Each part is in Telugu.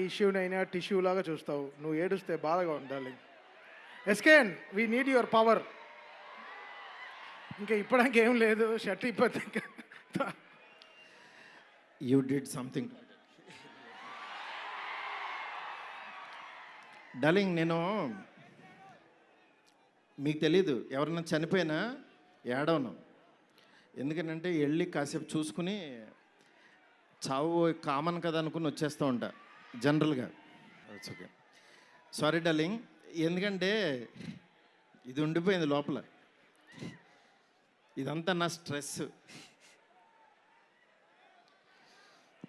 ఇష్యూనైనా టిష్యూ లాగా చూస్తావు. నువ్వు ఏడుస్తే బాధగా ఉండాలి. ఎస్కేన్, వీ నీడ్ యువర్ పవర్. ఇంకా ఇప్పడానికి ఏం లేదు, షర్ట్ ఇప్పటి యూ డిడ్ సంథింగ్. డార్లింగ్, నేను మీకు తెలీదు, ఎవరన్నా చనిపోయినా ఏడవను. ఎందుకంటే వెళ్ళి కాసేపు చూసుకుని చావు కామన్ కదా అనుకుని వచ్చేస్తూ ఉంటా జనరల్గా. Okay, sorry darling. ఎందుకంటే ఇది ఉండిపోయింది లోపల, ఇదంతా నా stress.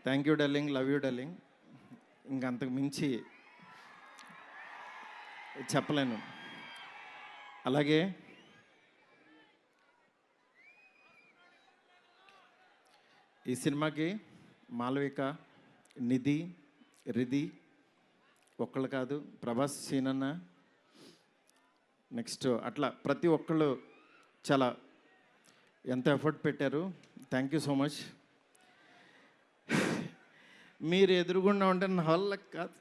Thank you darling, love you darling. ఇంకంతకు మించి చెప్పలేను. అలాగే ఈ సినిమాకి మాలవిక, నిధి, రిధి ఒక్కళ్ళు కాదు, ప్రభాస్, సీనన్న, నెక్స్ట్ అట్లా ప్రతి ఒక్కళ్ళు చాలా ఎంత ఎఫర్ట్ పెట్టారు. Thank you so much. మీరు ఎదురుగుండా ఉంటే నా వల్ల కాదు.